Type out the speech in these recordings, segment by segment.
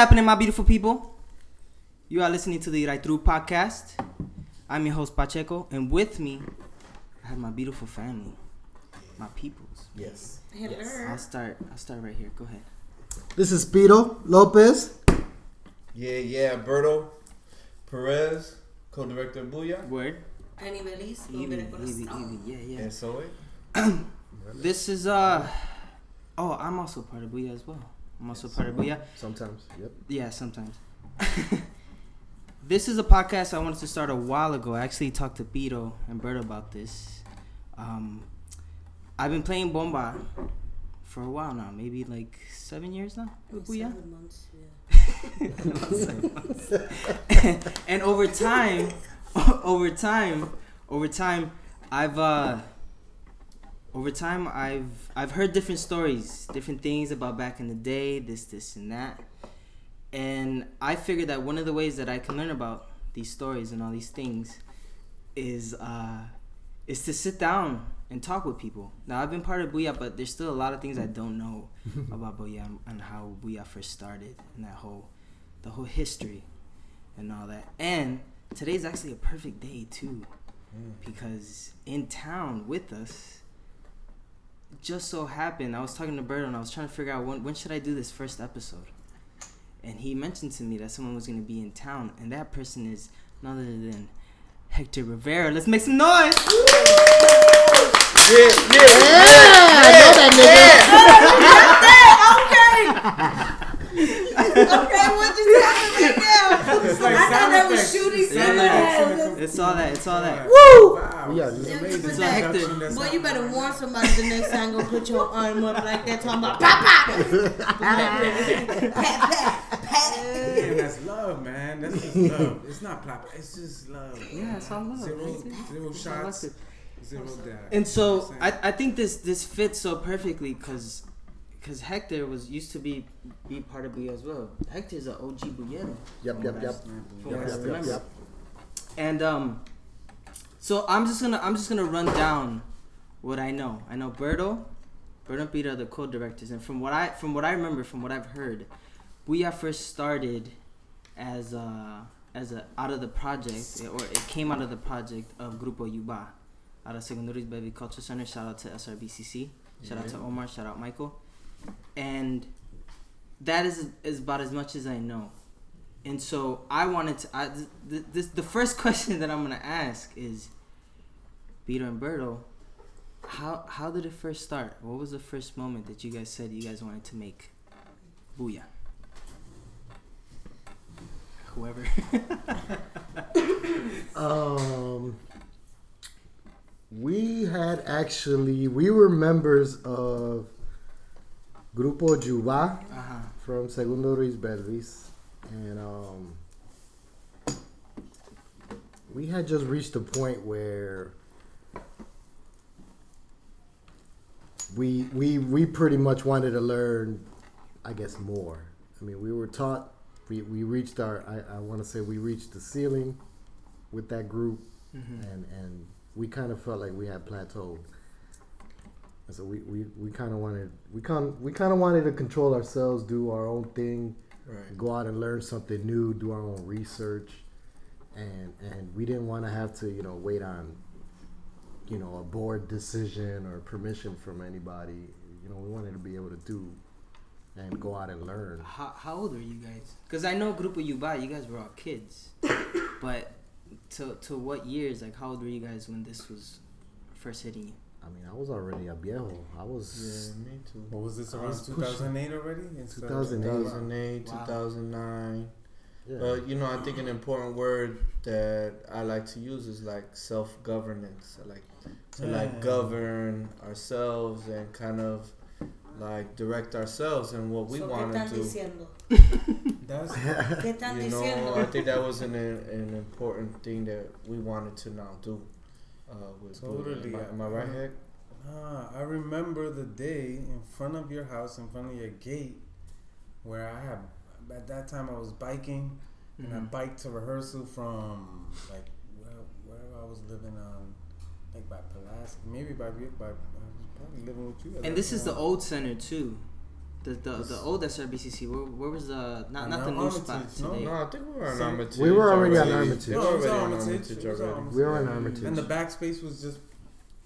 happening, my beautiful people? You are listening to the Right Through podcast. I'm your host, Pacheco, and with me, I have my beautiful family, my peoples. Yes. Hello. Yes. I'll start right here. Go ahead. This is Pito Lopez. Yeah, Berto Perez, co-director of Booyah. Word. Annie Belize. Evie. Yeah. And so This is Oh, I'm also part of Booyah as well. I'm also part of Booyah. Sometimes. Yep. Yeah, sometimes. This is a podcast I wanted to start a while ago. I actually talked to Pito and Berto about this. I've been playing bomba for a while now, maybe like 7 years now with Booyah. 7 months, yeah. And over time, I've heard different stories, different things about back in the day, this and that. And I figured that one of the ways that I can learn about these stories and all these things is to sit down and talk with people. Now, I've been part of Booyah, but there's still a lot of things I don't know about Booyah and how Booyah first started and the whole history and all that. And today's actually a perfect day too, because in town with us, just so happened, I was talking to Berto and I was trying to figure out when should I do this first episode. And he mentioned to me that someone was going to be in town, and that person is none other than Hector Rivera. Let's make some noise! Yeah, I know that Okay, what you talking right now? It's like I thought sound that was effects. shooting Yeah. somewhere. It's all that. Woo! Wow. Yeah, This is yeah. amazing. Put So that- Hector- Boy, you better warn somebody the next time. Go put your arm up like that, talking about pop. Man, that's love, man. That's just love. It's not plop. It's just love. Yeah, it's all love. Zero shots. Zero doubt. And so I think this fits so perfectly because Hector used to be part of Booyah as well. Hector's an OG Booyero. Yep. From what I remember. And so I'm just gonna run down what I know. I know Berto and Pito are the co-directors, and from what I remember, from what I've heard, Booyah first started as a out of the project, or it came out of the project of Grupo Yuba, out of Segundo Ruiz Bevy Culture Center. Shout out to SRBCC. Shout out to Omar. Shout out Michael. And that is about as much as I know. And so I wanted to. The first question that I'm gonna ask is, Pito and Berto, how did it first start? What was the first moment that you guys said you guys wanted to make Booyah? Whoever. We were members of Grupo Juba from Segundo Ruiz Belvis, and we had just reached a point where we pretty much wanted to learn, I guess, more. I mean, we were taught. We reached I want to say we reached the ceiling with that group, and we kind of felt like we had plateaued. And so we kind of wanted to control ourselves, do our own thing, Right. go out and learn something new, do our own research, and we didn't want to have to wait on a board decision or permission from anybody. We wanted to be able to do and go out and learn. How old are you guys? Because I know Grupo Yuba, you guys were all kids. But to what years? Like, how old were you guys when this was first hitting you? I mean, I was already a viejo. I was... Yeah, me too. What was this I around? was 2008 already? 2008. 2008, Wow. 2009. Yeah. But I think an important word that I like to use is like self-governance. I like to govern ourselves and kind of like direct ourselves in what we want to do. That's ¿Qué están diciendo? I think that was an important thing that we wanted to now do. With Totally. Booyah. Am I right, Heck? I remember the day in front of your house, in front of your gate, where at that time I was biking, and I biked to rehearsal from like wherever I was living on, like by Pulaski, maybe by I was probably living with you. And this is the old center too. The old SRBCC. Where was the not the new Armitage, spot no? today? No, I think we were on Armitage. We were already on already. Armitage. We No, were it was already on Armitage. Armitage It was already. Armitage. We were on Armitage. And the backspace was just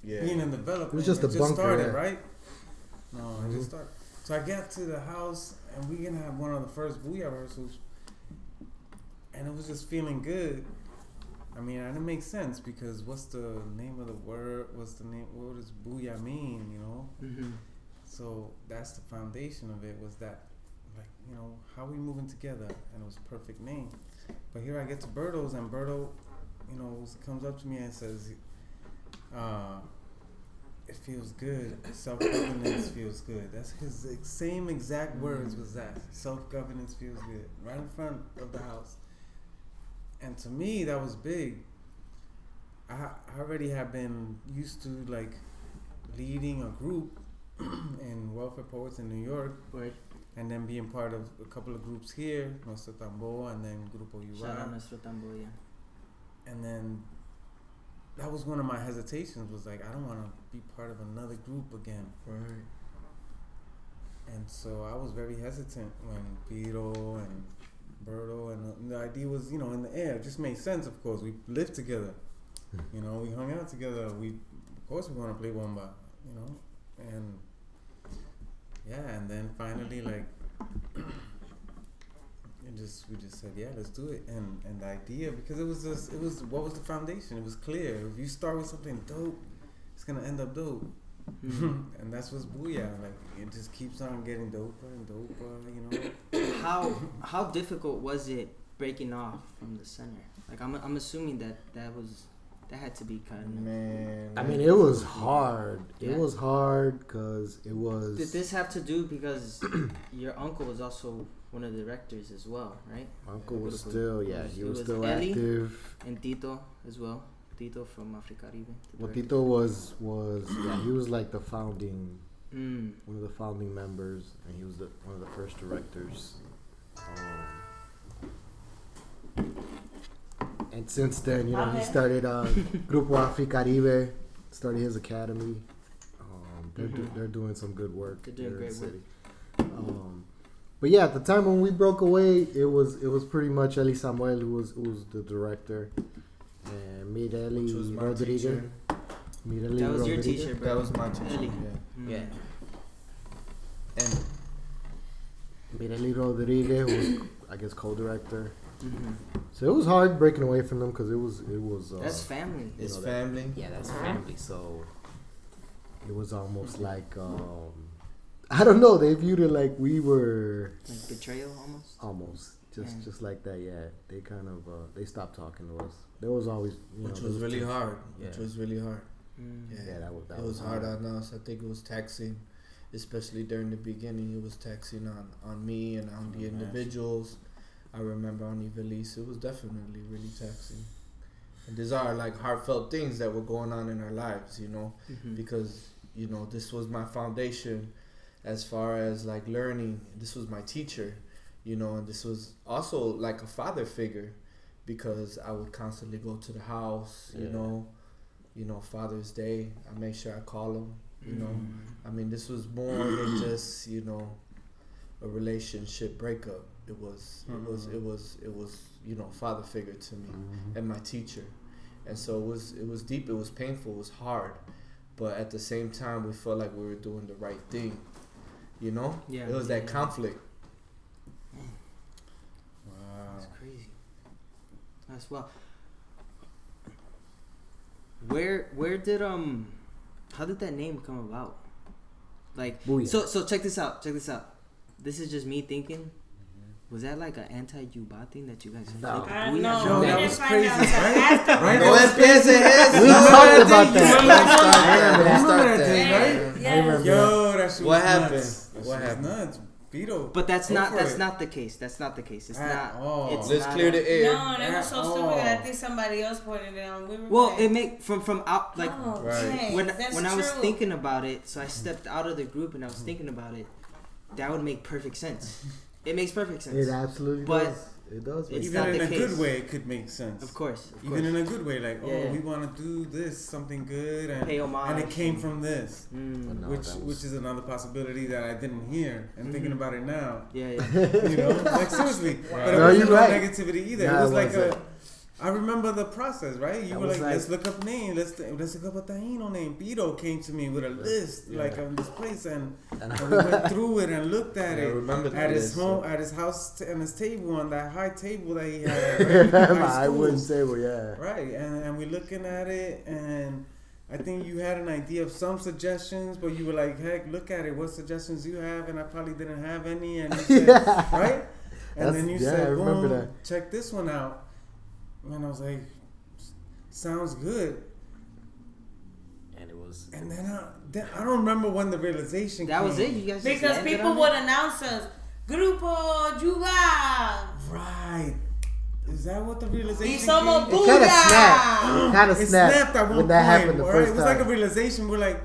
Yeah. being in development. It was just a bunker, started, yeah. right? No, it just started. So I got to the house, and we gonna have one of the first Booyah rehearsals, and it was just feeling good. I mean, and it makes sense because what's the name of the word? What's the name? What does Booyah mean? You know. Mm-hmm. So that's the foundation of it. Was that, like, you know, how we moving together, and it was a perfect name. But here I get to Berto's, and Berto, you know, comes up to me and says, it feels good. Self-governance feels good. That's his same exact words was that. Self-governance feels good. Right in front of the house. And to me, that was big. I already have been used to, like, leading a group in Welfare Poets in New York. Word. And then being part of a couple of groups here, Nuestro Tambor and then Grupo Shout out Yuba. Nuestro Tambor, yeah. And then that was one of my hesitations, was like, I don't want to be part of another group again. Right. And so I was very hesitant when Piro and Berto, and the idea was, you know, in the air. It just made sense, of course. We lived together. You know, we hung out together. Of course we want to play Womba, you know. And yeah, and then finally, like, we just said, yeah, let's do it. And the idea, because it was what was the foundation? It was clear. If you start with something dope, it's gonna end up dope. Mm-hmm. And that's what's Booyah. Like, it just keeps on getting doper and doper, you know. How difficult was it breaking off from the center? Like I'm assuming that had to be kind of. Man. I mean, it was hard. Yeah. It was hard because it was. Did this have to do because your uncle was also one of the directors as well, right? My uncle was It still, yeah, he it was was still Eli active. And Tito as well. Tito from Africaribe. Well, Tito was yeah, he was like the founding, Mm. one of the founding members, and he was one of the first directors. And since then, you know, he started Grupo Africaribe, started his academy. They're doing some good work. They're doing here in great the work. city. But yeah, at the time when we broke away, it was pretty much Eli Samuel who was the director, and Mireli Which was my Rodriguez. teacher. Mireli That was your Rodriguez. teacher, bro. That was my teacher. Eli. Yeah. Mm. Yeah. And Mireli Rodriguez was, I guess, co-director. Mm-hmm. So it was hard breaking away from them because it was. That's family. it's know, family. Yeah, that's family. So it was almost like I don't know. They viewed it like we were Like betrayal almost. just like that. Yeah, they kind of they stopped talking to us. There was always, Which there was really tension. hard. Yeah. Which was really hard. Mm. Yeah, that It was hard on us. I think it was taxing, especially during the beginning. It was taxing on me and on the individuals. I remember on Ivelisse, it was definitely really taxing. And these are like heartfelt things that were going on in our lives, you know, Mm-hmm. because, you know, this was my foundation as far as like learning. This was my teacher, you know, and this was also like a father figure because I would constantly go to the house, you know, Father's Day. I make sure I call him, you know. I mean, this was more than just, you know, a relationship breakup. It was, you know, father figure to me and my teacher. And so it was deep, it was painful, it was hard. But at the same time, we felt like we were doing the right thing, you know? Yeah. It was that conflict. Wow. That's crazy. That's well. Where did how did that name come about? Like Booyah. so check this out. This is just me thinking. Was that like an anti-Yuba thing that you guys No. flipped I Booyah? know. Yo, We that didn't was find crazy, out right? till after. Right? No empieces eso. We talked about that. Yeah. I remember. Yo, that shit What was happened? nuts. That What shit was happened? nuts. Beto. But that's Go not for that's it. not the case. That's not the case. It's At not. all. It's Let's not clear the air. No, that was so At stupid that I all. think somebody else pointed it out. We were Well, like, it make from out like oh, Right. dang, when that's I was true. thinking about it, so I stepped out of the group and I was thinking about it. That would make perfect sense. It makes perfect sense. It absolutely But does. It does. It's Even not in the a good case. way, it could make sense. Of course. Even in a good way, like, Yeah. we want to do this, something good, and Pay homage. and it came from this, Mm. No, which that was- is another possibility that I didn't hear. And thinking about it now, Yeah, yeah. you know, like seriously, but it No, wasn't you're right. negativity either. Nah, it was it like wasn't. I remember the process, right? You That were was like, like- let's look up name. Let's look up a Taino name. Beto came to me with a list, like on this place, and we went through it and looked at I it remember at that his list, home, yeah. at his house, on his table, on that high table that he had. Right, in high I wouldn't school. say, well, yeah. Right, and we're looking at it, and I think you had an idea of some suggestions, but you were like, heck, look at it. What suggestions you have? And I probably didn't have any, and you said, Yeah. right? And then you Yeah, I said, remember boom, that. check this one out. And I was like, sounds good. And it was. And then I don't remember when the realization That came. was it. You guys just Because landed people on would it? announce us, Grupo Juga. Right. Is that what the realization Y somos came? It kind of snapped. It kind of It snapped, snapped at one when that point, happened the right? first It was like a time. realization. We're like,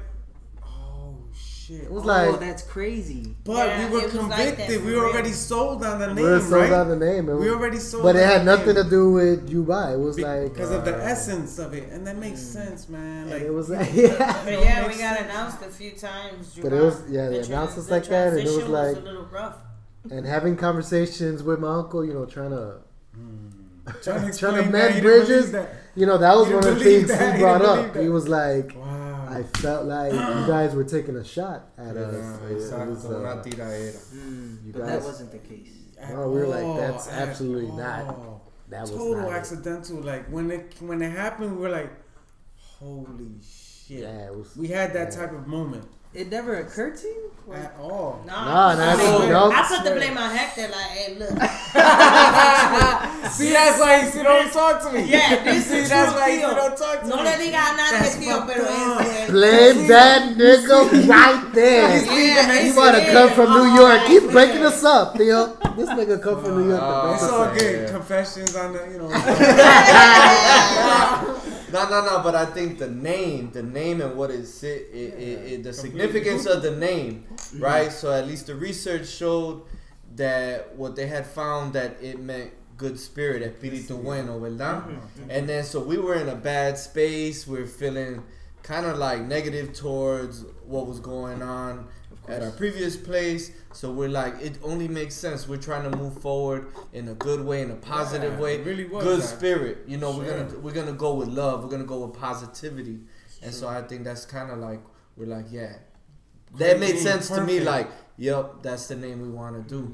oh shit. It was Oh, like that's crazy. But Yeah, we were it was like convicted. that for we were real. already sold on the name, we were sold right? on the name. We already sold. But it on had the nothing name to do with Dubai. It was like because of the essence of it, and that makes sense, man. And Like it was like yeah. But It yeah, makes we got sense. announced a few times. But it was- yeah, The they announced us the like that, and it was transition like- a little rough. And having conversations with my uncle, trying to trying to trying to explain mend that, you didn't bridges. believe that. That was You one of didn't the believe things that, he you brought didn't up. believe that. He was like, Wow. I felt like you guys were taking a shot at us. Yeah, It was, exacto, una tiraera. You But guys- that wasn't the case. No, we were like, all, that's at absolutely all. not. That was Total not it. accidental. Like when it happened, we were like, holy shit. Yeah, it was. We had that yeah. type of moment It never occurred to you? at all. Nah, I, no, no. I put the blame on Hector. Like, hey, look. See, that's why you don't talk to me. Yeah, this See, is that's true, why you tío. don't talk to No me. le digas a nadie, That's tío, pero fucked es. Blame that nigga right there. Yeah, He it's wanna it. come from New Oh, York. Keep man. breaking us up, Theo. This nigga come from New York to break It's us all up. good. Yeah. Confessions on the, No, but I think the name and what the significance of the name, right? So at least the research showed that what they had found that it meant good spirit, espíritu bueno, ¿verdad? And then so we were in a bad space. We were feeling kind of like negative towards what was going on at our previous place. So we're like, it only makes sense. We're trying to move forward in a good way, in a positive Yeah, way. it really was good that. spirit. Sure. We're gonna go with love. We're gonna go with positivity. And so I think that's kind of like we're like, yeah, that made sense to me. Perfect. Like, yep, that's the name we want to do.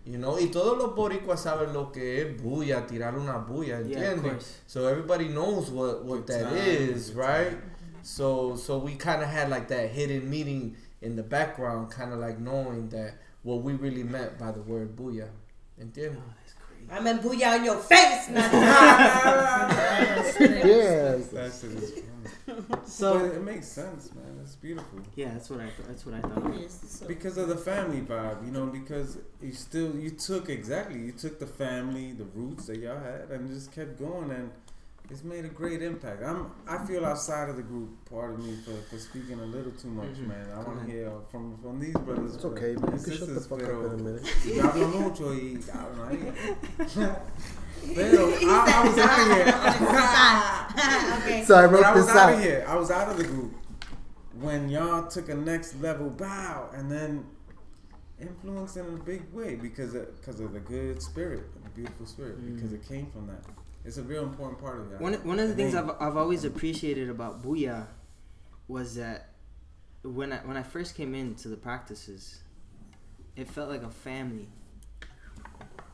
Y todos los boricuas saben lo que es bulla, tirar una bulla, Yeah, of ¿entiendes? course. So everybody knows what Good that time, is, good right? time. So we kind of had like that hidden meaning in the background, kind of like knowing that what we really meant by the word bulla, ¿entiendes? Oh, that's crazy. I'm gonna booyah on your face. Yes. That's it. So But it makes sense, man. It's beautiful. yeah, that's what I thought. Because of the family vibe, because you took the family, the roots that y'all had, and just kept going, and it's made a great impact. I feel outside of the group, pardon me for speaking a little too much, man. I want to hear from these brothers. It's okay, man. You and can shut the sisters, fuck pero up in a minute. yo hablo mucho y hablo ahí. Pero I was out of here. Okay. So I But wrote I was this out of out. here. I was out of the group when y'all took a next level bow, and then influenced in a big way because of the good spirit, the beautiful spirit, because it came from that. It's a real important part of that. One of the things I've always appreciated about Booyah was that when I first came into the practices, it felt like a family.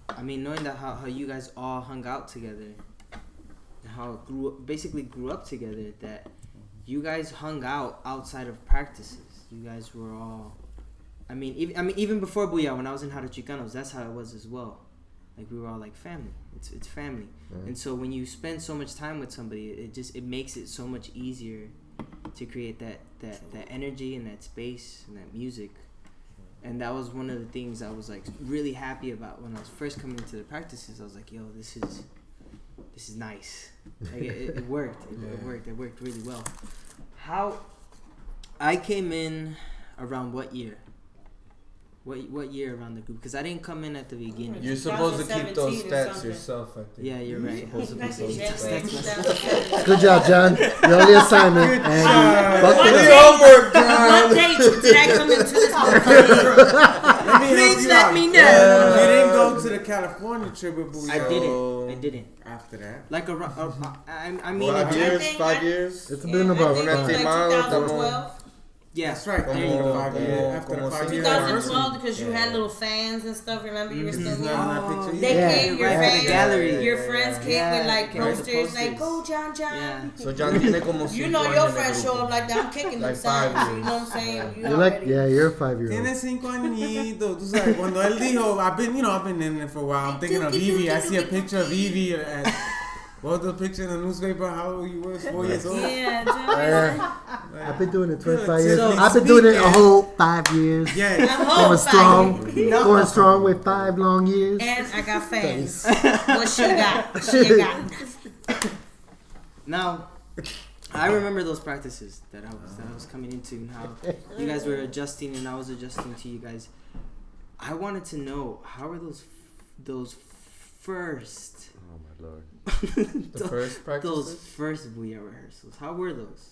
I mean, knowing that how you guys all hung out together, and how it basically grew up together, that you guys hung out outside of practices. You guys were all, even before Booyah, when I was in Jara Chicanos, that's how it was as well. Like we were all like family. It's family. Right. And so when you spend so much time with somebody, it makes it so much easier to create that energy and that space and that music. And that was one of the things I was like really happy about when I was first coming into the practices. I was like, yo, this is nice. Like it worked. It worked really well. How I came in around what year? What year around the group? Because I didn't come in at the beginning. You're supposed to keep those 2017 or stats something. yourself, I think. Yeah, you're right. Supposed to keep Back in those January stats. 2017. Good job, John. Your only assignment. And What buckle day- up. Homework, What date did I come into this motherfucker? Let me help Please you let out. me You know. didn't go to the California trip with Booyah. I didn't. After that. Like I mean, 5 it- years, think 5 I- years. It's been about I think it was like 2012. yeah. That's right. There you After go. the 5 years. After the Como 5 years. 2012 because you had little fans and stuff. Remember, you were He's still not in that Oh, picture. They Yeah, came, your right, fans, the gallery. your friends came Yeah, with like okay, the posters, like posters. "Go John John." Yeah. So John tiene como You 5 know años your en el friends show grupo. up like that. I'm kicking them Like 5 signs. You years. know what I'm saying? You You're like, already- yeah, you're a 5-year-old. Tiene 5 añitos. Tú sabes, cuando él dijo, I've been in it for a while. I'm thinking of Evie. I see a picture of Evie at what was the picture in the newspaper? How old you was? 4 years old. Yeah, John. I've been doing it 25 So- years. So- I've been doing it a whole 5 years. Yeah. Going strong. Going strong with 5 long years. And I got fans. What she got? She got. Now, I remember those practices that I was coming into and how you guys were adjusting and I was adjusting to you guys. I wanted to know how are those first Oh my lord. The first those practices? first Booyah rehearsals. How were those?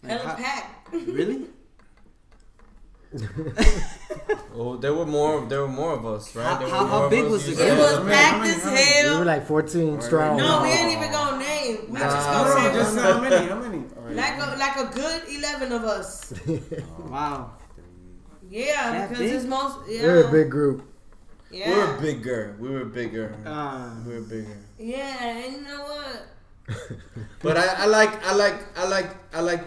Like, Hella how- packed. really? Oh, there were more of us, right? How- There were how more of big us. was the You group? It said- was How many- packed as how many? We were hell. like 14 strong. No, we ain't even gonna name. We just No, gonna say just how many? How many? like a good 11 of us. Wow. Yeah, That because big? it's most. We're a Yeah. big group. Yeah. We were bigger. We were bigger. Yeah, and you know what? But I like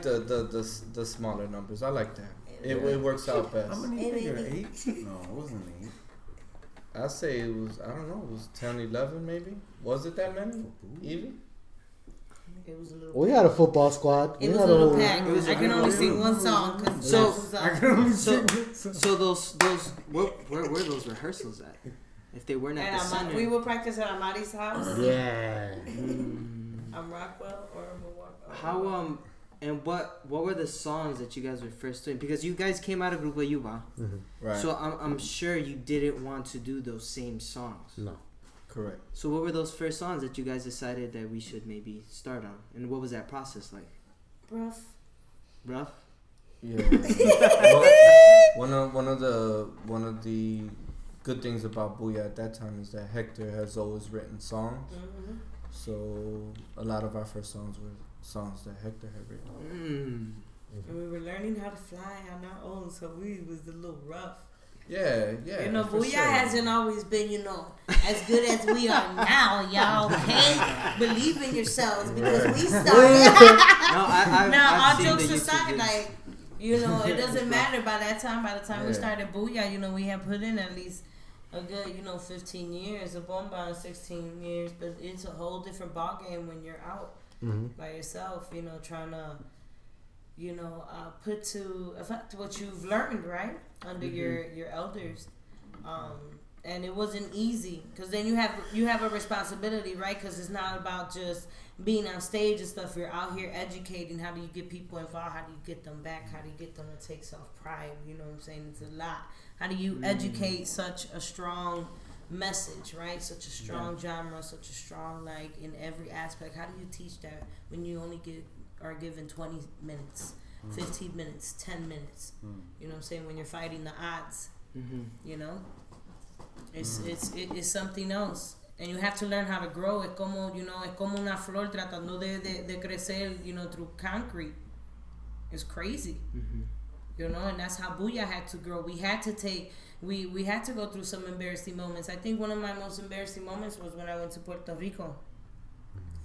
the smaller numbers. I like that. It works out How best. many figure? 8? No, it wasn't 8. I'd say it was, I don't know, it was 10, 11 maybe. Was it that many? Evie? It was a little. We had a football squad. It We was a had little whole- packed. I can only sing one song. Cause So- this is, I can only So, sing. so those where were those rehearsals at? If they weren't at the center. we would practice at Amari's house. Yeah. Rockwell or Milwaukee. How and what were the songs that you guys were first doing? Because you guys came out of Grupo Yuba, Right. so I'm sure you didn't want to do those same songs. No. Correct. So what were those first songs that you guys decided that we should maybe start on? And what was that process like? Rough. Rough? Yeah. Well, one of the good things about Booyah at that time is that Hector has always written songs. Mm-hmm. So a lot of our first songs were songs that Hector had written. And we were learning how to fly on our own, so we was a little rough. Yeah. You know, for Booyah sure. hasn't always been, as good as we are now, y'all. Okay, believe in yourselves because we started. No, I've Now, all seen jokes the YouTube aside, videos. like, it doesn't matter by the time we Yeah. started Booyah, we had put in at least a good, 15 years, a Bomba 16 years, but it's a whole different ballgame when you're out by yourself, trying to, put to effect what you've learned, right, under your elders. And it wasn't easy because then you have a responsibility, right? Because it's not about just being on stage and stuff. You're out here educating. How do you get people involved? How do you get them back? How do you get them to take self-pride? You know what I'm saying? It's a lot. How do you educate such a strong message, right? Such a strong genre, such a strong, in every aspect. How do you teach that when you only are given 20 minutes, 15 minutes, 10 minutes? You know what I'm saying? When you're fighting the odds, it's something else. And you have to learn how to grow. Es como, es como una flor tratando de crecer, through concrete. It's crazy. And that's how Booyah had to grow. We had to we had to go through some embarrassing moments. I think one of my most embarrassing moments was when I went to Puerto Rico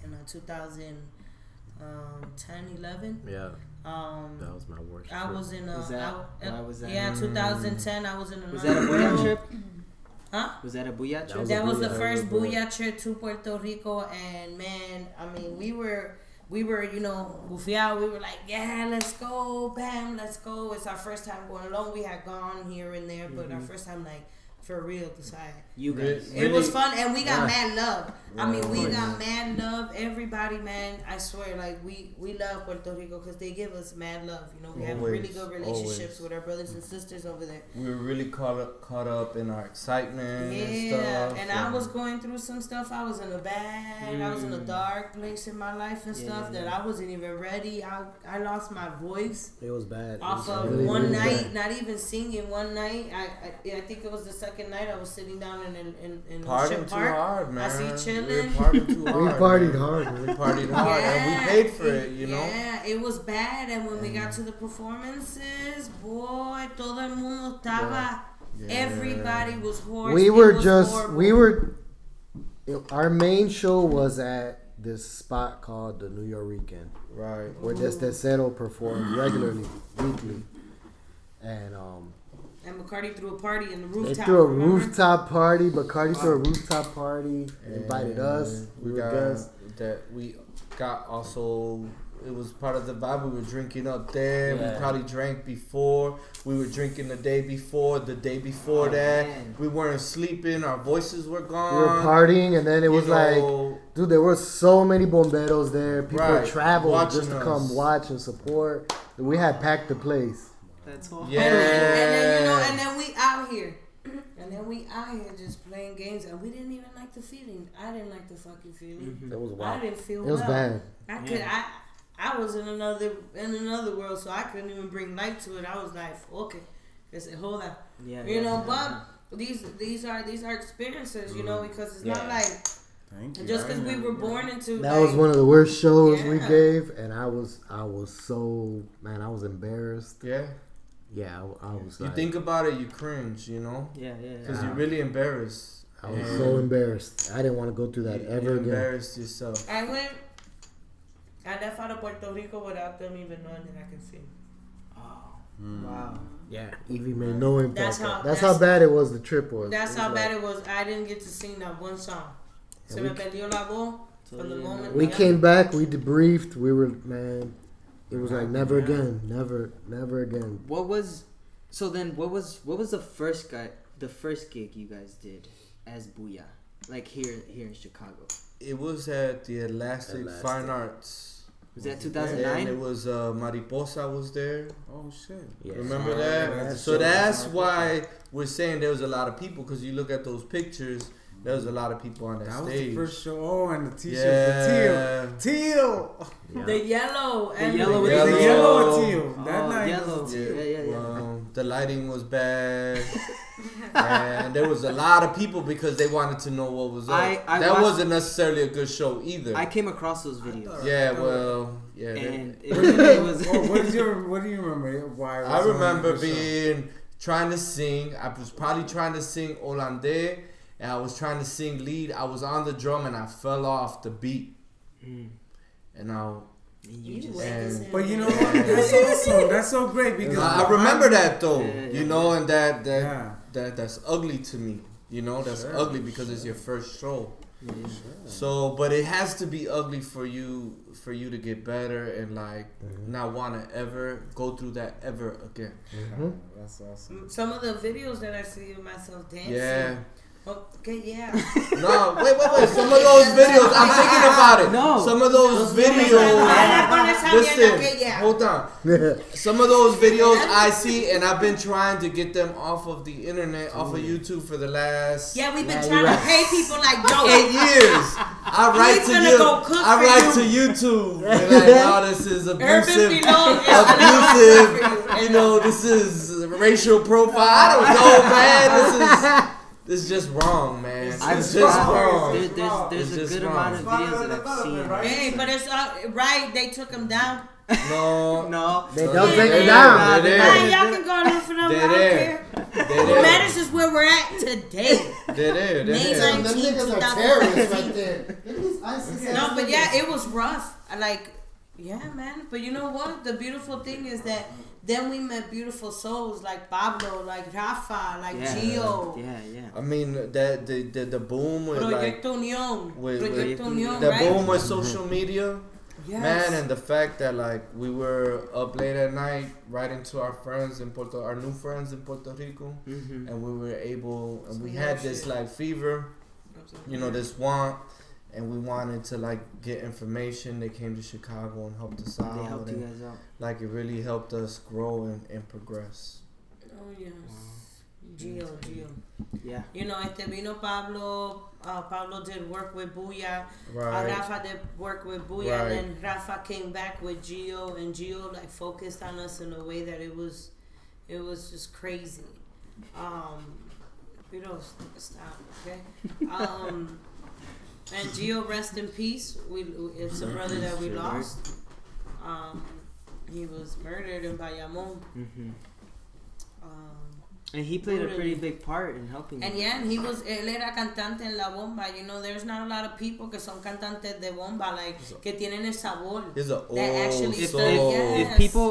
in 2010, 11. Yeah. That was my worst. I was in Was that? yeah, 2010. I was in Was that a Booyah trip? Huh? Was that a Booyah trip? That was the Booyah. first Booyah trip to Puerto Rico, and man, I mean, we were, bufiado. We were like, yeah, let's go, bam, let's go. It's our first time going alone. We had gone here and there, but our first time, for real, to side. You guys. It was fun, and we got mad love. I mean, we course. got mad love. Everybody, man, I swear, like we love Puerto Rico because they give us mad love. You know, we have really good relationships with our brothers and sisters over there. We were really caught up in our excitement and stuff. And I was going through some stuff. I was in a bad, I was in a dark place in my life and stuff that I wasn't even ready. I lost my voice. It was bad. Off It was of really, one really night, bad. not even singing one night. I think it was the second night. I was sitting down in Partying Ocean too Park. hard, man. I see chilling. We were partying too We hard. partied man. hard, man. We partied hard, and we paid for it, you know. Yeah, it was bad. And when we got to the performances, boy, todo el mundo estaba. Yeah. Everybody was hoarse. We It were was just, horrible. our main show was at this spot called the New Yorican, Right. where Destacero performed regularly, weekly. And And McCarty threw a party in the they rooftop. threw a remember? rooftop party. Bacardi threw a rooftop party, invited us. We were got guests. that. We got also. It was part of the vibe. We were drinking up there. Yeah. We probably drank before. We were drinking the day before. The day before that, man. we weren't sleeping. Our voices were gone. We were partying, and then it You was know, dude, there were so many bomberos there. People Right, traveled watching just to us. come watch and support. We had packed the place. That's all. Yeah. And then we out here. And then we out here just playing games, and we didn't even like the feeling. I didn't like the fucking feeling. It was I wild. didn't feel It was well. bad. I was in another world, so I couldn't even bring light to it. I was like, okay, I said, hold on, Yeah. you know. But these are experiences, you know, because it's not like Thank you. just I because we were remember. born into. That like, was one of the worst shows we Yeah. gave, and I was so, man, I was embarrassed. Yeah. Yeah, I was You like, think about it, you cringe, you know, Yeah. because you're really embarrassed. I was And so embarrassed. I didn't want to go through that you ever again. embarrassed yourself. I left out of Puerto Rico without them even knowing that I could sing. Oh. Mm. Wow. Yeah, Evie made no impact. That's That's how- how bad it was. The trip was. That's It was how like- bad it was. I didn't get to sing that one song. Se me perdió la voz from the moment We got- came back. We debriefed. We were, man. It was like never again. Never again. What was the first gig you guys did as Booyah? Like here in Chicago. It was at the Elastic Fine Arts. Was that And 2009? it was Mariposa was there. Oh shit. Yeah. Remember Oh, that? that's So so that's nice. why we're saying there was a lot of people, because you look at those pictures, there was a lot of people on that, That was stage. the first show. Oh, and the t-shirt, Yeah. the teal. The yellow and yellow with The the yellow yellow. teal. That Oh, night. yellow. was- Yeah. Well, the lighting was bad, and there was a lot of people because they wanted to know what was up. I that watched- wasn't necessarily a good show either. I came across those videos. yeah, well, yeah. And it was. What do you remember? Why? I was it remember a good show? trying to sing. I was probably trying to sing Hollandais, and I was trying to sing lead. I was on the drum, and I fell off the beat, Mm. and I. You just. And- But you know what? That's awesome. That's so great because I remember that though, Yeah. you know, and Yeah. that's ugly to me. You know, that's Sure, ugly because it's your first show. Yeah. So, but it has to be ugly for you to get better and like not want to ever go through that ever again. That's awesome. some of the videos that I see of myself dancing. Yeah. Okay, yeah. No, wait. Some of those videos, I'm thinking about it. No. Some of those Con esa videos. mierda que ya. Hold on. Some of those videos I see, and I've been trying to get them off of the internet, off of YouTube for the last Yeah, we've been Yeah, trying you're to right. pay people like, yo, 8 years. I write He's to gonna you. go cook I for write you. to YouTube. And like, no, this is Urban abusive. Below is gonna go Abusive. cook for You know, this is racial profile. I don't know, man. This is just wrong, man. It's just wrong. There's It's a just good wrong. amount of videos that I've seen. Hey, but it's right. They took him down. No. No. They No, don't they take it did. down. They did. Hey, y'all can go look for them. I They don't did. care. They What did. matters is where we're at today. They did. May They 19, did. 2015. there. No, but yeah, it was rough. Yeah, man. But you know what? The beautiful thing is that then we met beautiful souls like Pablo, like Rafa, like Gio. Yeah. I mean, the boom with like Proyecto Unión. with- Proyecto Unión, the right? boom with social media. Yes. Man, and the fact that like we were up late at night writing to our new friends in Puerto Rico, Mm-hmm. and we were able, and we Sweet had ass this shit. like fever, you know, this want, and we wanted to like get information. They came to Chicago and helped us out. They helped you and, guys out. like, it really helped us grow and progress. Oh yes. Gio. Yeah. You know, vino Pablo. Pablo did work with Booyah. Right. Rafa did work with Booyah. Right. And then Rafa came back with Gio, and Gio like focused on us in a way that it was just crazy. We don't stop, okay? And Gio, rest in peace. It's a brother that we lost. He was murdered in Bayamon. Mm-hmm. And he played a pretty big part in helping. And yeah, and él era cantante en La Bomba. You know, there's not a lot of people que son cantantes de bomba, like, que tienen el sabor. It's an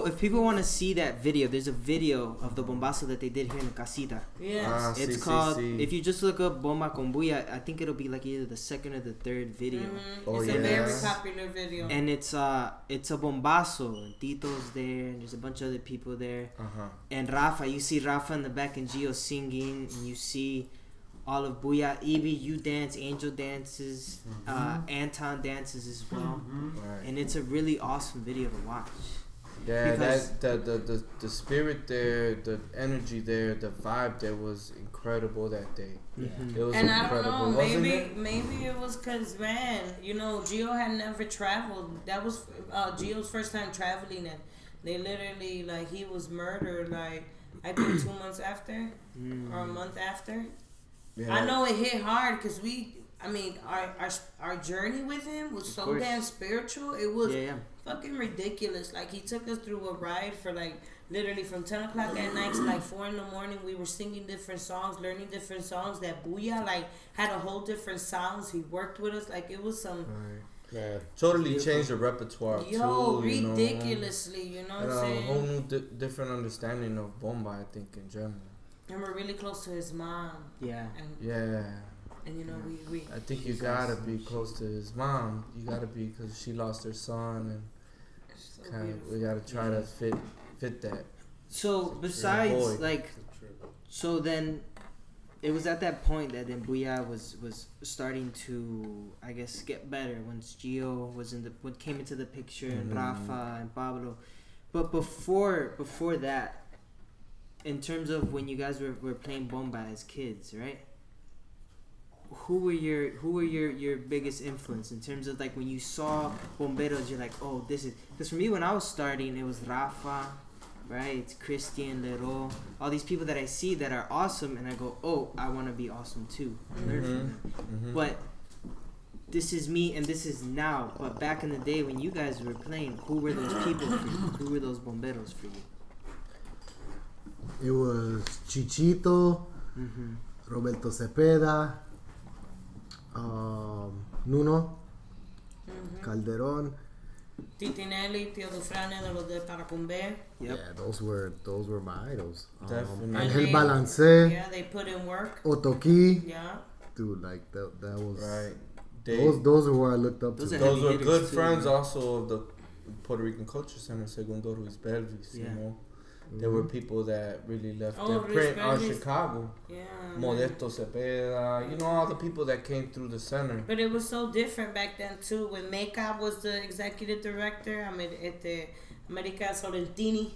If people want to see that video, there's a video of the bombazo that they did here in Casita. Yes. It's called, if you just look up Bomba con Booyah, I think it'll be like either the second or the third video. Mm-hmm. It's a very popular video. And it's a bombazo, and Tito's there, and there's a bunch of other people there. And Rafa, you see Rafa in the back and Gio singing, and you see all of Booyah. Evie, you dance, Angel dances, Anton dances as well. Right. And it's a really awesome video to watch. Yeah, Because the spirit there, the energy there, the vibe there was incredible that day. Mm-hmm. It was And incredible. I don't know, wasn't it? maybe it was because, man, you know, Gio had never traveled. That was Gio's first time traveling, and they literally, like, he was murdered, like, I think 2 months after, or a month after. Yeah. I know it hit hard because our journey with him was so damn spiritual. It was fucking ridiculous. Like, he took us through a ride for, like, literally from 10 o'clock at night to like 4 in the morning. We were singing different songs, learning different songs. That Booyah, like, had a whole different sounds. He worked with us. Like, it was some... Yeah. Totally changed the repertoire too. Ridiculously, you know what I'm saying? A whole new different understanding of bomba, I think, in general. And we're really close to his mom. Yeah. And you know, we I think you gotta be close to his mom. You gotta be, because she lost her son, and we gotta try to fit that. So besides, like, so then it was at that point that then Booyah was starting to, I guess, get better once Gio was came into the picture, and Rafa and Pablo. But before that, in terms of when you guys were playing bomba as kids, right? Who were your biggest influence in terms of, like, when you saw bomberos, you're like, oh, this is, because for me when I was starting, it was Rafa, right? It's Christian, Leroy, all these people that I see that are awesome, and I go, oh, I want to be awesome too. Learn from them. But this is me, and this is now. But back in the day when you guys were playing, who were those people for you? Who were those bomberos for you? It was Chichito, Roberto Cepeda, Nuno, Calderon. Titinelli, Tio Dufrane de los de Paracumbe. Yeah, those were my idols. Definitely. Angel Balance. Yeah, they put in work. Otoki. Yeah. Dude, like that was right. Those are who I looked up to. Those were good friends also of the Puerto Rican Culture Center, Segundo Ruiz Belvis, you know. There were people that really left their print on Chicago. Yeah. Modesto Cepeda, you know, all the people that came through the center. But it was so different back then too. When Meka was the executive director, America Sorrentini.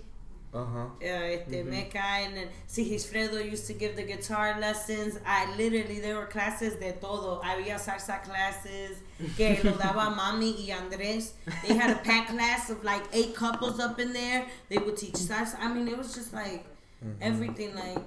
Meka, and then Sigisfredo used to give the guitar lessons. There were classes de todo. Había salsa classes que lo daba Mami y Andres. They had a packed class of like 8 couples up in there. They would teach salsa. I mean, it was just like everything, like,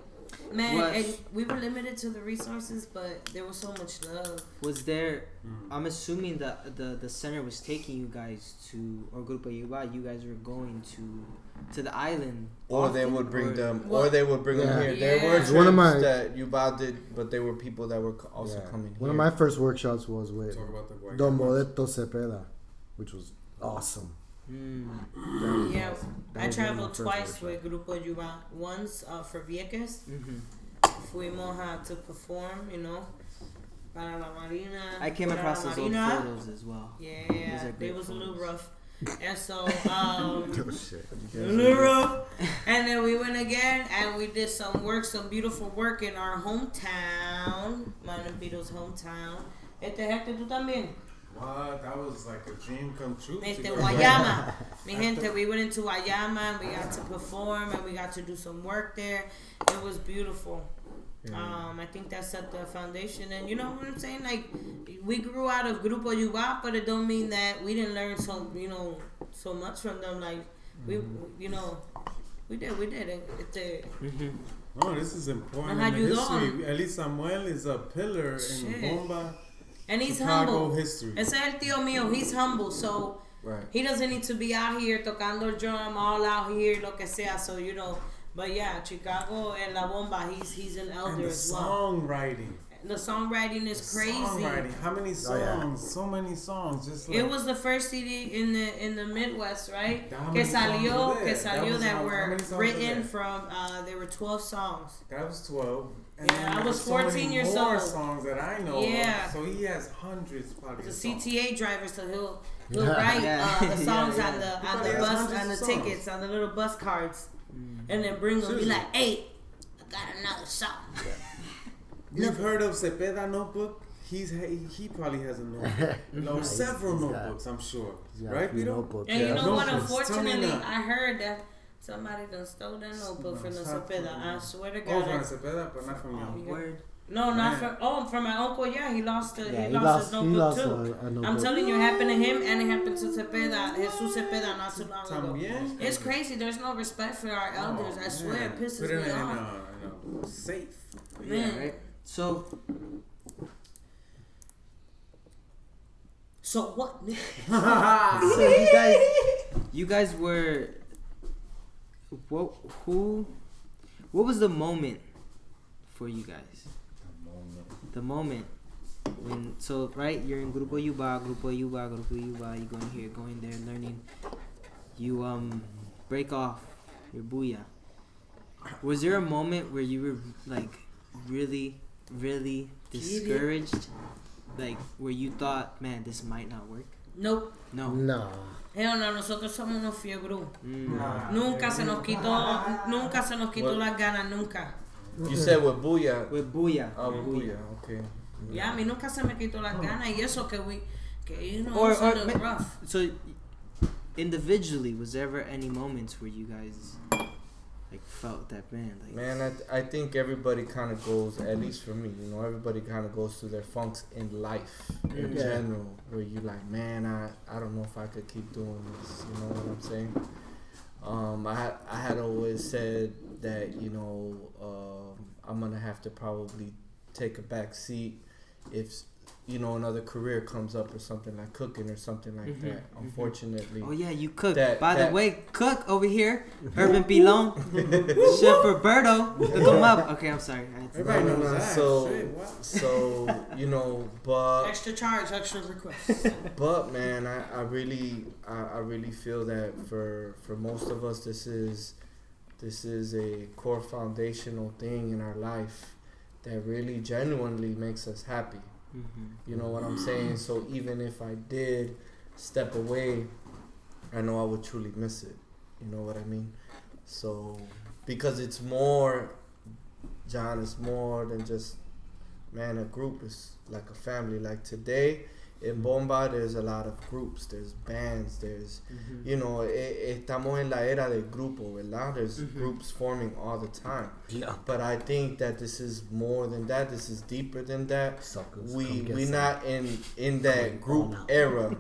man, and we were limited to the resources, but there was so much love. Was there? I'm assuming that the center was taking you guys to, or Grupo Yuba, you guys were going to the island. Or they would bring them, or they would bring them here. There were trips that Yuba did, but there were people that were also coming here. One of my first workshops was with Don Modesto Cepeda, which was awesome. Yeah, I traveled twice with Grupo Yuba. Once for Vieques. Fuimos to perform, you know, para la Marina. I came across those old photos as well. Yeah, it was a little rough. And so, Oh, a little rough. And then we went again, and we did some beautiful work in our hometown, Mano Pito's hometown. Hector, tú también. What? That was like a dream come true. to Este, go Guayama. Mi gente, we went into Guayama and we got to perform and we got to do some work there. It was beautiful. I think that set the foundation, and you know what I'm saying. Like, we grew out of Grupo Yuba, but it don't mean that we didn't learn so much from them. Like, we did it. Oh, this is important Ajá, in the ayudó. history. At least Samuel is a pillar in Shit. Bomba And he's Chicago humble. history. Ese es el tío mío. He's humble, so Right. he doesn't need to be out here tocando el drum, all out here, lo que sea. So but yeah, Chicago and La Bomba, he's an elder And the as well. songwriting. The songwriting is crazy. Songwriting. How many songs? Oh, yeah. So many songs. Just like It was the first CD in the Midwest, right? How Que many songs salió, were there? That that was how were many songs were written there? from. There were 12 songs. that was 12. And Yeah, then I there was were so many 14 years more old. songs that I know. Yeah. Of. So he has hundreds probably. The of songs. CTA driver, so he'll write Yeah. the songs Yeah, on the Probably has bus, hundreds on the of songs. tickets, on the little bus cards, and then bring them. Be Seriously. like, hey, I got another song. You've heard of Cepeda notebook? He probably has a notebook. No, several he's got- notebooks, I'm sure. He's got a Right, few Vito? notebooks. And you Yeah, know what? notebooks. Tell me Unfortunately, now. I heard that somebody done stole that notebook from the Cepeda. I swear to Oh, God. from Cepeda, but not from you. Word. No, not Man. from my uncle. Yeah, he lost Yeah, he he lost his he notebook lost too. a I'm notebook. telling you, it happened to him and it happened to Cepeda, Jesus Cepeda, not too long ago. También. It's crazy. There's no respect for our elders. I swear, it Put pisses it me in off. a safe. Yeah, Man. right. So So what? you guys were what was the moment for you guys? The moment when right, you're in Grupo Yuba, you going here, going there, learning. You break off your booyah. Was there a moment where you were like really, really discouraged? Like where you thought, man, this might not work? Nope. No. No. Hell no, nosotros somos unos fiebros. Mm. Nunca se nos quitó las ganas, nunca. You said with Booyah. With booyah. Oh, With Booyah. Okay. Ya, a mí nunca se me quitó las ganas y eso que you know, Or it's a little ma- rough. So, individually, was there ever any moments where you guys like felt that, man? Like, Man, I think everybody kind of goes, at least for me, everybody kind of goes through their funks in life in Yeah. general, where you like, man, I don't know if I could keep doing this. You know what I'm saying? I had always said that I'm gonna have to probably take a back seat if another career comes up or something like cooking or something like Mhm, that. mhm. Unfortunately. oh yeah, you cook. That- By that- the way, cook over here, Urban Pilon, Chef Roberto. Look him up. Okay, I'm sorry. I had to- Everybody No, no, knows no. that. So- Shit, what? So but Extra charge, extra request. But man, I really feel that for most of us, this is a core foundational thing in our life that really genuinely makes us happy. Mhm. You know what I'm saying? So even if I did step away, I know I would truly miss it. You know what I mean? So because it's more, John, it's more than just, man, a group is like a family. Like today in Bomba, there's a lot of groups, there's bands, there's, Mhm. estamos en la era del grupo, ¿verdad? There's Mhm. groups forming all the time. Yeah. But I think that this is more than that. This is deeper than that. Suckers. We come we get not in that group now. era.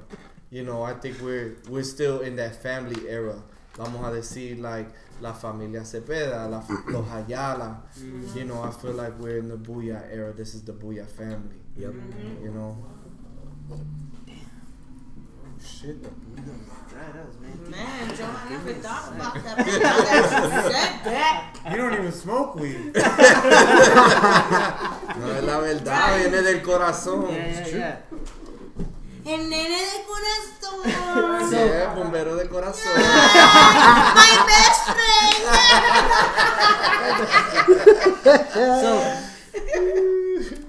I think we're still in that family era. Vamos a decir like La Familia Cepeda, los Ayala. Mhm. I feel like we're in the Booyah era. This is the Booyah family. Yep. Shit, the Buddha. Right, that was man. Man, Joe, I never thought about that. But now that you said that. You don't even smoke weed. No es la verdad, viene del corazón. Yeah. El nene de corazón. Sí, es bombero de corazón. My best friend.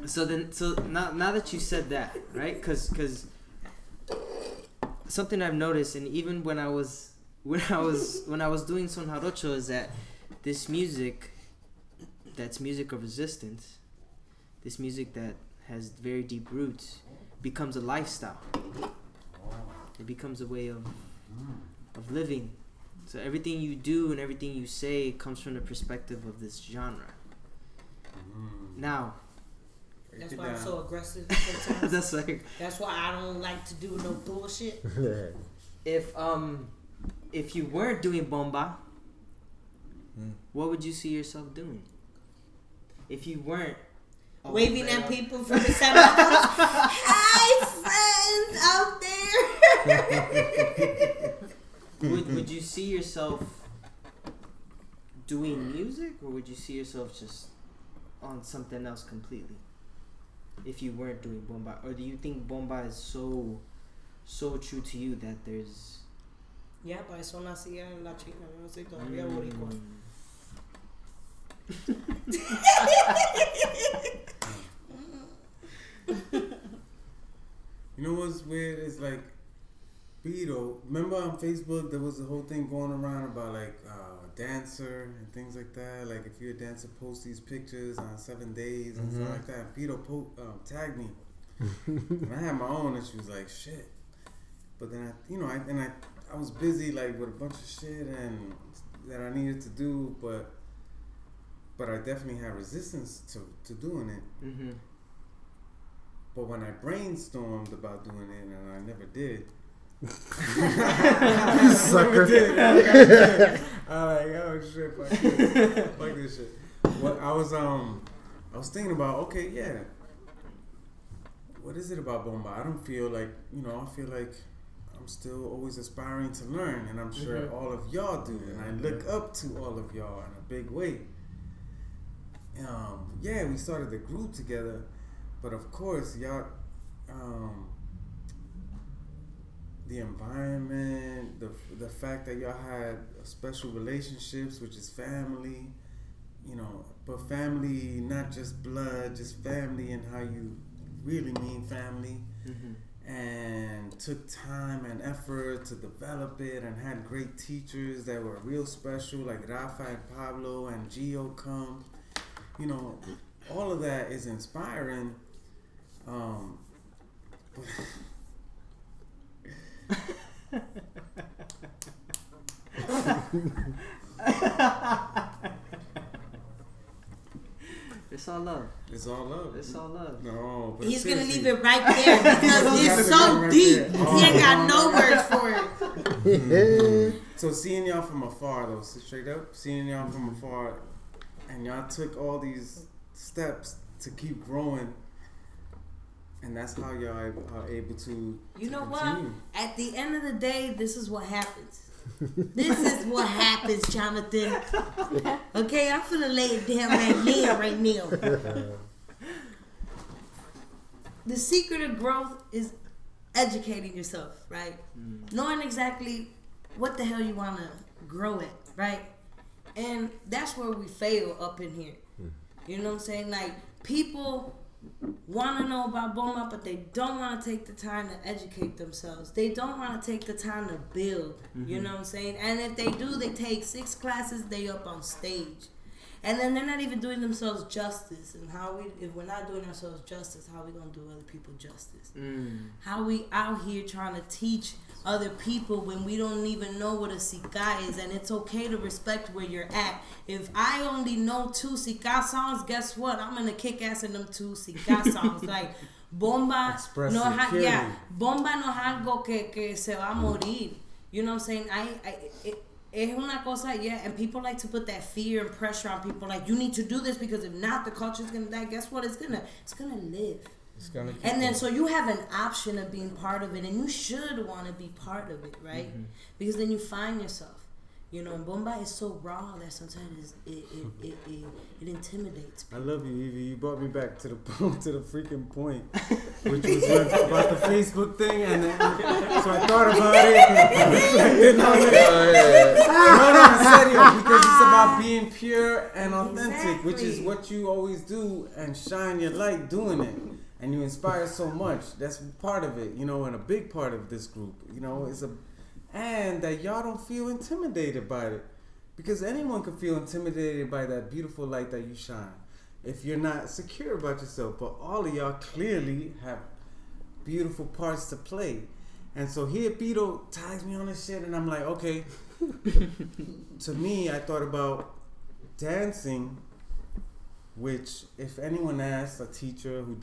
So now that you said that, right? Because something I've noticed, and even when I was doing Son Jarocho, is that this music, that's music of resistance, this music that has very deep roots, becomes a lifestyle. It becomes a way of living. So everything you do and everything you say comes from the perspective of this genre. Now, that's why I'm so aggressive sometimes. That's why I don't like to do no bullshit. if you weren't doing bomba, what would you see yourself doing? If you weren't waving at people from the side. Hi, friends out there. would you see yourself doing music, or would you see yourself just on something else completely? If you weren't doing bomba, or do you think bomba is so true to you that there's? Yeah, para eso nací en la China, no soy todavía boricua. You know what's weird is like Beto. Remember on Facebook there was a whole thing going around about like dancer and things like that. Like if you're a dancer, post these pictures on 7 days and stuff like that. Beto tagged me, and I had my own, and she was like, "Shit." But then I was busy like with a bunch of shit and that I needed to do, but I definitely had resistance to doing it. But when I brainstormed about doing it, and I never did. Sucker. I'm like, oh shit, fuck this shit. What I was thinking about, okay, yeah. What is it about bomba? I don't feel like, I feel like I'm still always aspiring to learn, and I'm sure all of y'all do, and I look up to all of y'all in a big way. Yeah, we started the group together, but of course, y'all, the environment, the fact that y'all had special relationships, which is family, but family, not just blood, just family and how you really mean family, and took time and effort to develop it, and had great teachers that were real special, like Rafa and Pablo and Gio come. All of that is inspiring. It's all love. It's all love. It's all love. No, but He's seriously. gonna leave it right there because it's so right deep. there. He ain't got no words for it. So seeing y'all from afar, though, straight up, seeing y'all from afar, and y'all took all these steps to keep growing, and that's how y'all are able to. You know continue. what? At the end of the day, this is what happens. This is what happens, Jonathan. Okay, I'm finna lay it down right now. The secret of growth is educating yourself, right? Knowing exactly what the hell you want to grow at, right? And that's where we fail up in here. You know what I'm saying? Like, people want to know about bomba, but they don't want to take the time to educate themselves. They don't want to take the time to build. You know what I'm saying? And if they do, they take 6 classes, they up on stage. And then they're not even doing themselves justice. And if we're not doing ourselves justice, how are we going to do other people justice? How we out here trying to teach other people when we don't even know what a sika is, and it's okay to respect where you're at. If I only know 2 sika songs, guess what? I'm gonna kick ass in them 2 sika songs. Like bomba no bomba no es algo que se va a morir. You know what I'm saying? Es una cosa, yeah, and people like to put that fear and pressure on people, like, you need to do this because if not, the culture's gonna die. Guess what? It's gonna live. And then so you have an option of being part of it, and you should want to be part of it, right? Because then you find yourself, and bomba is so raw that sometimes it intimidates people. I love you, Evie. You brought me back to the freaking point, which was about the Facebook thing, and then, so I thought about it. No, serio, because it's about being pure and authentic, which is what you always do, and shine your light doing it. And you inspire so much. That's part of it, and a big part of this group, and that y'all don't feel intimidated by it, because anyone can feel intimidated by that beautiful light that you shine if you're not secure about yourself. But all of y'all clearly have beautiful parts to play, And so here Pito tags me on this shit, and I'm like, okay. To me, I thought about dancing, which if anyone asks a teacher who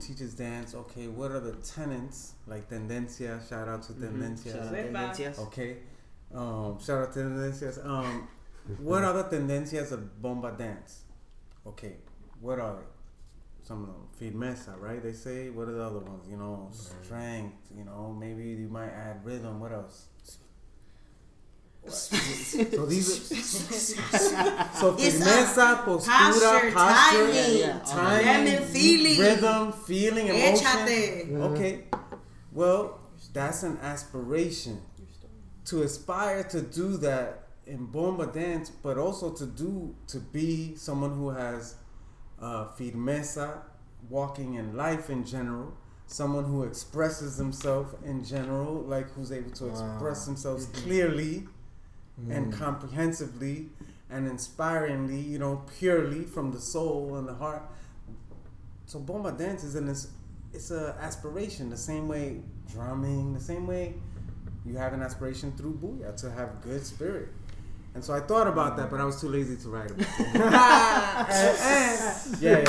teaches dance, okay, what are the tenets, like tendencia, shout out to tendencias. Shout out Tendencias. Okay. Shout out to tendencias. What are the tendencias of bomba dance? Okay, what are they? Some of them, firmeza, right? They say. What are the other ones? Strength. Maybe you might add rhythm. What else? So these are firmeza, postura, posture, timing, feeling, rhythm, feeling, emotion. Échate. Okay, well, that's an aspiration to aspire to do that in bomba dance, but also to be someone who has firmeza, walking in life in general, someone who expresses himself in general, like who's able to express themselves clearly and comprehensively and inspiringly, purely from the soul and the heart. So bomba dance it's an aspiration, the same way drumming, the same way you have an aspiration through Booyah to have good spirit. And so I thought about that, but I was too lazy to write about it. Yeah.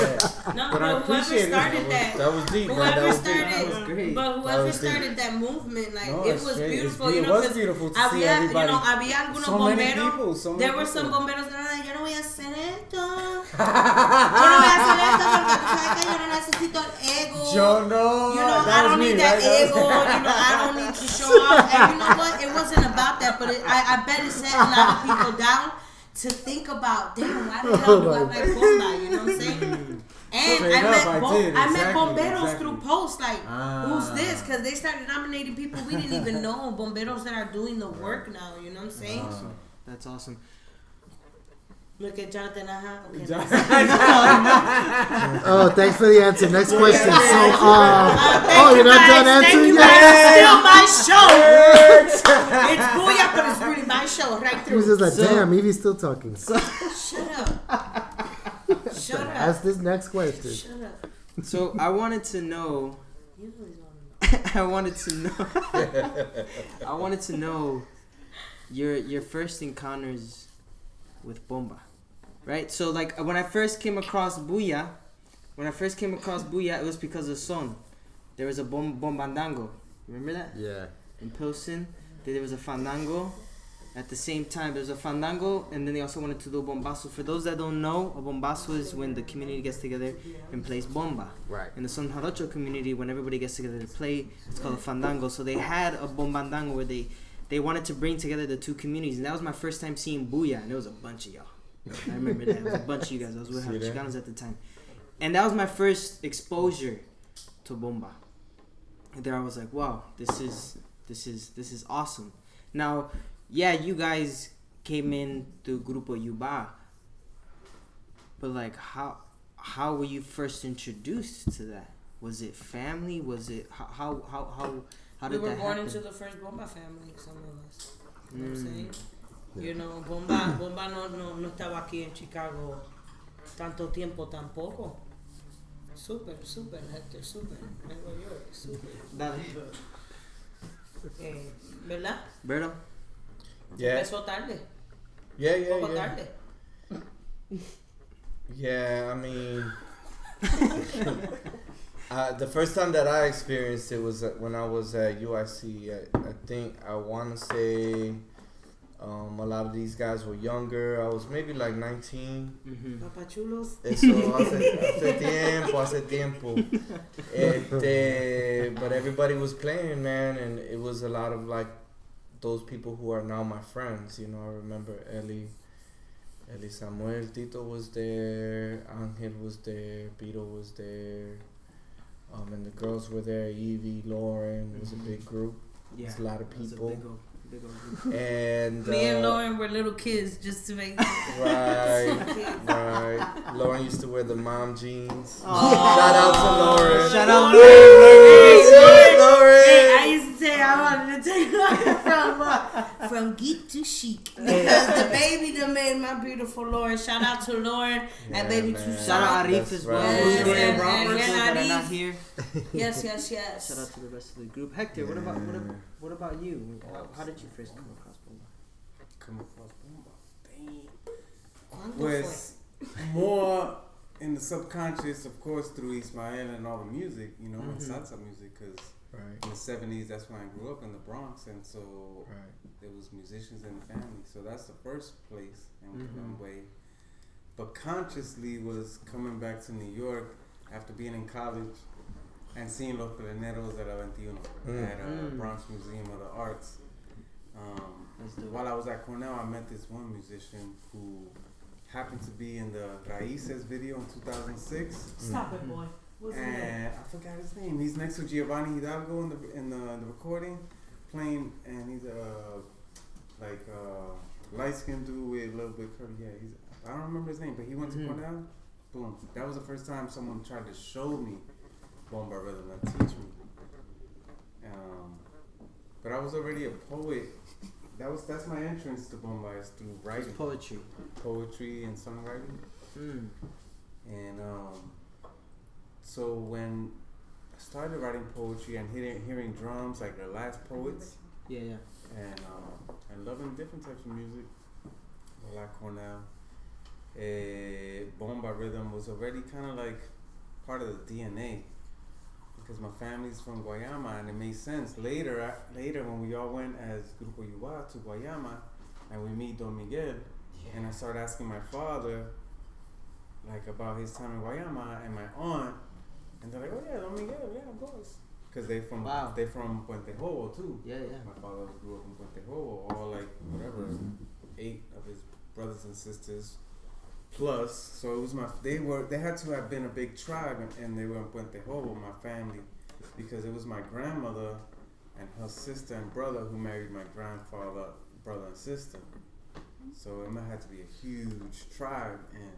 No, but I whoever appreciate started it. that. That was deep, man. Whoever That was started, deep. That was great. but That whoever was deep. started that movement, like No, it it's was straight. beautiful. It was 'cause beautiful to see había, everybody. había algunos So many bomberos. people, so many There were some people. bomberos that were like, yo no voy a hacer esto. Yo no voy a hacer esto porque tú sabes que yo no necesito el ego. Yo no. I don't need that ego. I don't need to show off. And you know what? It wasn't about that, but I bet it set a lot of people down to think about, damn, why the hell do I like bomba? You know what I'm saying? And Straight I up, met I met did, bomberos exactly. through posts like, who's this? Because they started nominating people we didn't even know, bomberos that are doing the work now. You know what I'm saying? That's awesome. Look at Jonathan. Okay. Oh, thanks for the answer. Next question. So, Thank you're you not done guys. Thank answering you yet? guys. It's still my show. It's Booyah, but it's really my show right He was through. just like, damn, Evie's still talking. Shut up. Shut up. Ask this next question. Shut up. So I wanted to know. You always want to know. I wanted to know your first encounters with bomba, right? So like when I first came across Booyah, it was because of Son. There was a bombandango. Remember that? Yeah. In Pilsen, there was a fandango. At the same time, there was a fandango, and then they also wanted to do bombazo. For those that don't know, a bombazo is when the community gets together and plays bomba. Right. In the Son Jarocho community, when everybody gets together to play, it's called a fandango. So they had a bombandango where they wanted to bring together the two communities, and that was my first time seeing Booyah, and it was a bunch of y'all. I remember that. It was a bunch of you guys. I was with Chicanos at the time. And that was my first exposure to bomba. And there I was like, wow, this is awesome. Now, yeah, you guys came in through Grupo Yuba, but like how were you first introduced to that? Was it family? Was it how did that happen? We were born into the first bomba family, some of us. You know what I'm saying? You know, bomba no estaba aquí en Chicago tanto tiempo tampoco. Super, Hector, super. Nueva York, super. Dale. ¿Verdad? Berto? Yeah. Empezó tarde. Yeah. Tarde. Yeah, I mean, the first time that I experienced it was when I was at UIC. I want to say a lot of these guys were younger. I was maybe like 19. Mm-hmm. Papachulos. Eso hace tiempo. But everybody was playing, man, and it was a lot of like those people who are now my friends. You know, I remember Eli Samuel, Tito was there, Angel was there, Pito was there, and the girls were there. Evie, Lauren, it was a big group. Yeah, It's a lot of people. Big old group. And Me and Lauren were little kids just to make right. Lauren used to wear the mom jeans. Oh. Shout out to Lauren. Shout out Lauren. Hey, I used to say I wanted to take Lauren from geek to chic because the baby done made my beautiful Lauren. Shout out to Lauren and baby man. Tucson. Shout out Arif That's as right. well. Yes, Ruben, and Robert, that are not Arif. here. Yes. Shout out to the rest of the group. Hector, what about you? How did you first come across Bomba? Come across Bomba. Damn. Wonderful. Was more in the subconscious, of course, through Ismael and all the music, you know, and salsa music, because Right. in the 70s, that's when I grew up in the Bronx, and so Right. there was musicians in the family. So that's the first place in Mhm. one way. But consciously was coming back to New York after being in college and seeing Los Pleneros at La 21 at Bronx Museum of the Arts. That's dope. While I was at Cornell, I met this one musician who happened to be in the Raíces video in 2006. Stop it, boy. What's his name? And I forgot his name. He's next to Giovanni Hidalgo in the recording, playing, and he's light skinned dude with a little bit curly hair. I don't remember his name, but he went to Cornell. Boom. That was the first time someone tried to show me bomba rhythm and teach me. But I was already a poet. That's my entrance to bomba, is through writing, poetry and songwriting. And so when I started writing poetry and hearing drums like the Last Poets, Yeah. and loving different types of music, like Cornell, bomba rhythm was already kind of like part of the DNA, because my family's from Guayama, and it made sense. Later when we all went as Grupo Yuba to Guayama, and we meet Don Miguel, and I started asking my father, like, about his time in Guayama, and my aunt, and they're like, oh yeah, Don Miguel, yeah, of course, because they're from Puente Jobo too. Yeah. My father grew up in Puente Jobo, all like whatever, 8 of his brothers and sisters plus. So it was they had to have been a big tribe, and they were in Puente Jobo, my family, because it was my grandmother and her sister and brother who married my grandfather, brother and sister. So it had to be a huge tribe in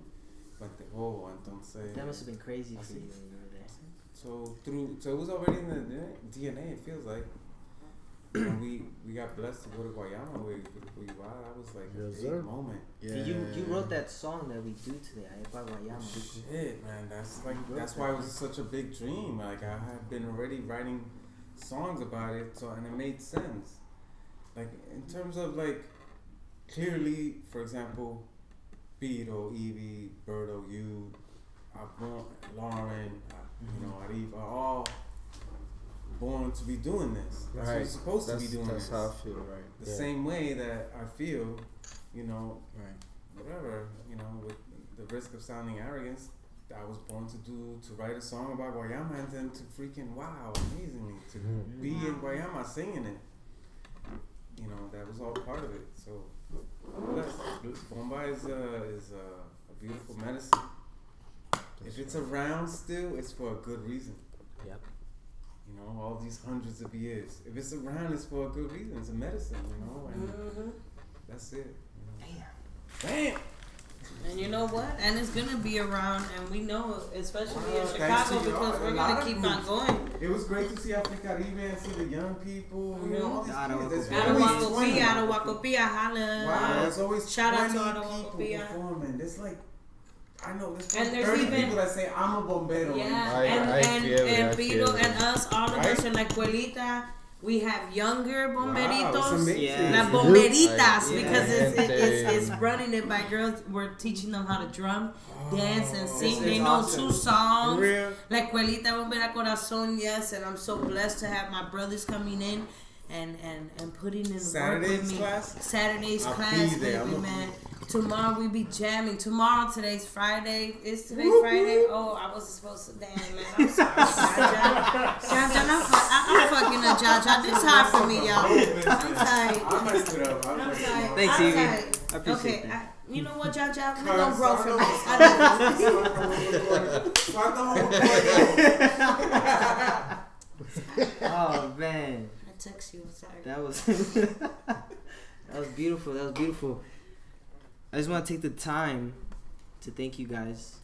Puente Jobo, entonces. That must have been crazy for you when you were there. So it was already in the DNA. It feels like. And we got blessed to go to Guayama with Guayama. That was like a big moment. Yeah. You wrote that song that we do today, Ayepa Guayama. Shit, man, that's why it was such a big dream. Like, I had been already writing songs about it, and it made sense. Like, in terms of like, clearly, for example, Piro, Evie, Berto, you, Lauren, Arif are all born to be doing this. That's what you're supposed to be doing. That's this. how I feel, right? The same way that I feel, Right. whatever, with the risk of sounding arrogance, I was born to write a song about Guayama, and then to freaking amazingly, to be in Guayama singing it. That was all part of it. So, bomba is a beautiful medicine. If it's around still, it's for a good reason. Yep. All these hundreds of years. If it's around, it's for a good reason. It's a medicine, and that's it. Damn. And you know what? And it's gonna be around, and we know, especially in Thanks Chicago, to y'all. because we're A lot gonna of keep groups. on going. It was great to see Africa Caribe and see the young people. All these kids. There's always 20. Adewakopia, holla. Wow, there's always Shout out to 20 Adewakopia. people performing. There's like, I know there's And there's 30 even- people that say I'm a bombero. Yeah, I feel it, and I Piro feel it. and us, all of Right? us in La Escuelita, we have younger bomberitos. Wow, it's amazing. Yeah. La bomberitas, Yeah. because Yeah. it's running it by girls. We're teaching them how to drum, dance, and sing. This They is know awesome. 2 songs. For real? La Escuelita Bombera Corazón, yes, and I'm so blessed to have my brothers coming in and putting in the work with Saturday's me. class? Saturday's I'll class be there. with me, I'm man. Tomorrow we be jamming. Today's Friday. Is today Friday? Oh, I wasn't supposed to. Damn, man. I'm sorry, Jaja. I'm fucking a Jaja. This hard for me, y'all. I'm tight. I messed it up. I'm tight. Thanks, I'm Evie. tight. I appreciate Okay, that. you know what, Jaja? We're gonna grow from this. Start the whole Oh man, I text you. Sorry. that was that was beautiful. That was beautiful. I just want to take the time to thank you guys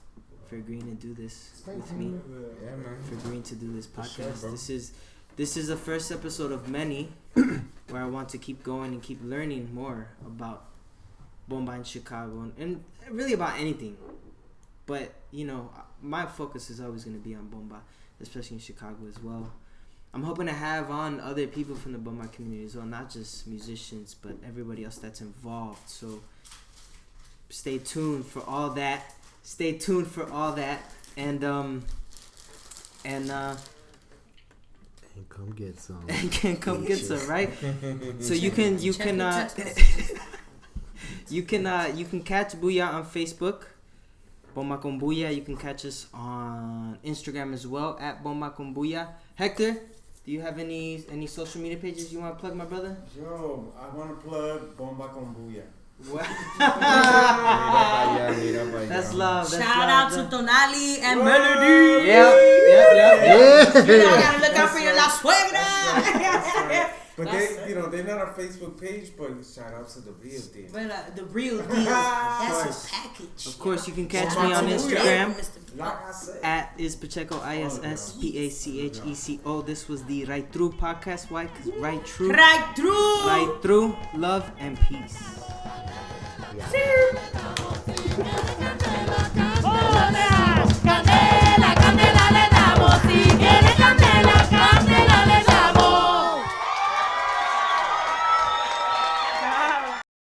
for agreeing to do this with me. Yeah, man. For agreeing to do this For sure, podcast. bro. This is the first episode of many. where I want to keep going and keep learning more about bomba in Chicago and really about anything. But you know, my focus is always going to be on bomba, especially in Chicago as well. I'm hoping to have on other people from the bomba community as well, not just musicians, but everybody else that's involved. So stay tuned for all that. And come get some. And can come get some, right? So you can you can catch Booyah on Facebook, Bomba con Booyah. You can catch us on Instagram as well at Bomba con Booyah. Hector, do you have any social media pages you want to plug, my brother? Yo, I want to plug Bomba con Booyah. That's love. Shout out to Tonali and Melody. Yep. You know, I gotta look out for your La Suegra. But they're not a Facebook page, but shout out to the real deal. But the real deal, that's his package. Of course, you can catch me on Instagram Like I said. at IsPacheco, ISSPACHECO. This was the Right Through podcast. Why? 'Cause right through. Right through. Right through. Love and peace. Yeah.